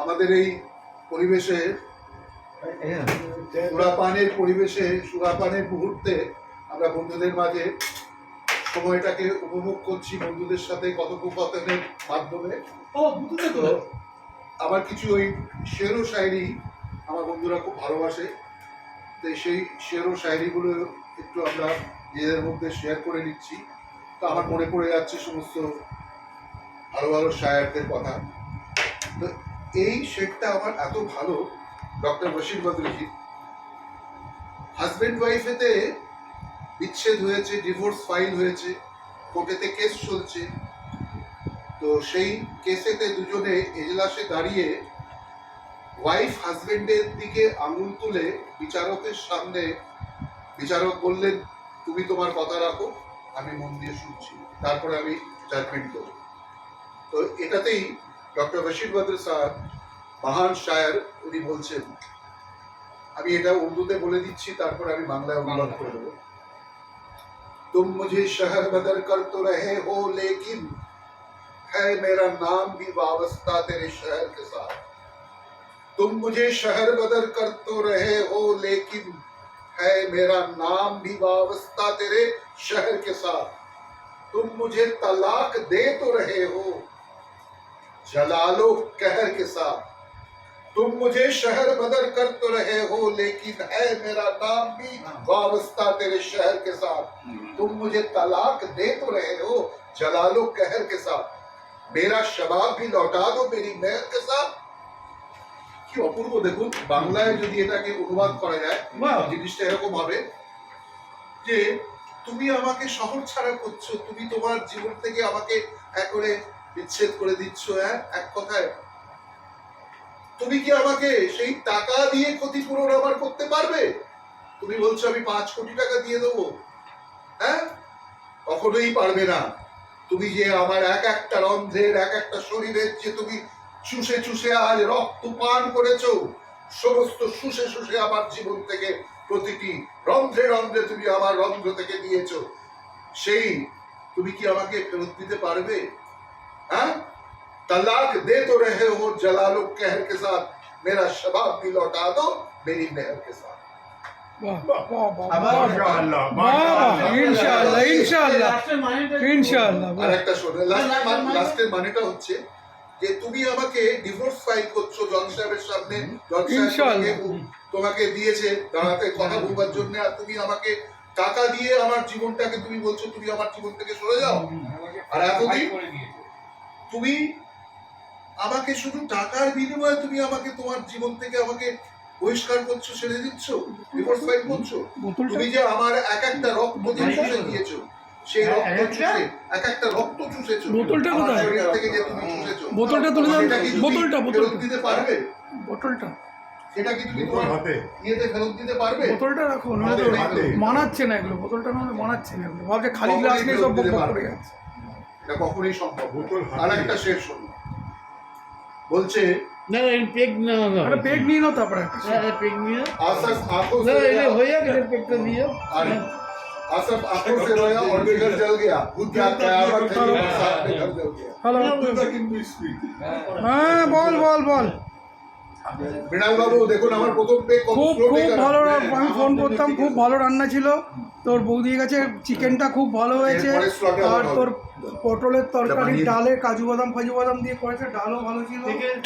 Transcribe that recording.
আমাদের এই পরিবেশে সুরাপানের পরিবেশে সুরাপানের মুহূর্তে আমরা বন্ধুদের মাঝে সময়টাকে উপভোগ করছি, বন্ধুদের সাথে কথোপকথনের মাধ্যমে। তো আমার কিছু ওই শের ও শায়রি আমার বন্ধুরা খুব ভালোবাসে, তো সেই শের ও শায়রিগুলো একটু আমরা নিজেদের মধ্যে শেয়ার করে নিচ্ছি। তো আমার মনে পড়ে যাচ্ছে সমস্ত ভালো ভালো শায়ারদের কথা। তো এই শেরটা আমার এত ভালো, ডক্টর বশির বদরুদ্দিন। হাজবেন্ড ওয়াইফেতে বিচ্ছেদ হয়েছে, ডিভোর্স ফাইল হয়েছে, কোর্টেতে কেস চলছে। তো সেই কেসেতে দুজনে এজলাসে দাঁড়িয়ে ওয়াইফ হাজবেন্ডের দিকে আঙুল তুলে বিচারকের সামনে বিচারক বললেন, তুমি তোমার কথা রাখো, আমি মন দিয়ে শুনছি, তারপরে আমি জাজমেন্ট করব। তো এটাতেই ডক্টর বশির বদর সাহেব, মহান শায়ার, উনি বলছেন, আমি এটা উর্দুতে বলে দিচ্ছি, তারপরে আমি বাংলায় অনুবাদ করে দেবো। तुम मुझे शहर बदर कर तो रहे हो, लेकिन है मेरा नाम भी वाबस्ता तेरे शहर के साथ। तुम मुझे शहर बदर कर तो रहे हो, लेकिन है मेरा नाम भी वाबस्ता तेरे शहर के साथ। तुम मुझे तलाक दे तो रहे हो, जलालो कहर के साथ। तुम मुझे शहर बदर कर तो रहे हो, लेकिन है मेरा नाम भी वाबस्ता तेरे शहर के साथ। तुम मुझे तलाक दे तो रहे हो, जलालो कहर के साथ। मेरा शबाब भी लौटा दो मेरी मेहर के साथ। কি অপূর্ব দেখুন, বাংলায় যদি এটাকে অনুবাদ করা যায় জিনিসটা এরকম হবে যে তুমি আমাকে শহর ছাড়া করছো, তুমি তোমার জীবন থেকে আমাকে একবারে বিচ্ছেদ করে দিচ্ছ। এক কথায় তুমি কি আমাকে সেই টাকা দিয়ে ক্ষতিপূরণ আবার করতে পারবে? তুমি বলছো আমি 5 কোটি টাকা দিয়ে দেবো, কখনোই পারবে না। তুমি যে আমার এক একটা রন্ধ্রের, এক একটা শরীরের যে তুমি চুষে চুষে আজ রক্ত পান করেছো, সমস্ত শুষে শুষে আমার জীবন থেকে প্রতিটি রন্ধ্রে রন্ধ্রে তুমি আমার রন্ধ্র থেকে দিয়েছো, সেই তুমি কি আমাকে ফেরত দিতে পারবে? तलाक दे तो रहे हो, जलालो कहर के साथ। मेरा शबाब भी लौटा दो मेरी मेहर के साथ। লাস্টের মানেটা হচ্ছে যে তুমি আমাকে ডিভোর্স ফাইল করছো জজ সাহেবের সামনে, জজ সাহেব তোমাকে দিয়েছে দাঁড়াতে কথা বলবার জন্য, আর তুমি আমাকে টাকা দিয়ে আমার জীবনটাকে তুমি বলছো তুমি আমার জীবন থেকে সরে যাও। আর এতদিন তুমি আমাকে শুধু টাকার বিনিময়ে তুমি আমাকে তোমার জীবন থেকে আমাকে বহিষ্কার করছো, ছেড়ে দিচ্ছ, ডিভোর্স ফাইল করছো। তুমি যে আমার এক একটা রক্ত চুষে দিয়েছো, সেই রক্ত চুষে এক একটা রক্ত চুষেছো, বোতলটা কোথায়? শরীর থেকে যে তুমি চুষেছো, বোতলটা তুলে দাও, বোতলটা ফেরত দিতে পারবে? বোতলটা সেটা কি তুমি তোমার ইয়েতে ফেরত দিতে পারবে? বোতলটা রাখো, নাহলে মানাচ্ছে না এগুলো, বোতলটা নাহলে মানাচ্ছে না এগুলো। ভাবছে খালি গ্লাস নিয়ে সব বক করে যাচ্ছে, এটা কখনোই সম্ভব। আর একটা শেষ শুনুন, বলছে না পেগ না, আরে পেগ নিয়ে নাও, তারপরে পেগ নিয়ে आसफ आंखों से এটা হয়ে গেছে, পেগটা নিয়ে आसफ आंखों से रोया और घर जल गया, क्या कयामत है कि बरसात में घर जल गया। হ্যালো, হ্যাঁ বল বল বল। মৃণাল বাবু দেখুন আমার প্রথম পেগ খুব খুব ভালো, আমি ফোন করতাম, খুব ভালো রান্না ছিল। তোর বৌদির কাছে চিকেনটা খুব ভালো হয়েছে, আর তোর পটলের তরকারি ডালে কাজু বাদাম দিয়ে করেছে, ডালও ভালো ছিল।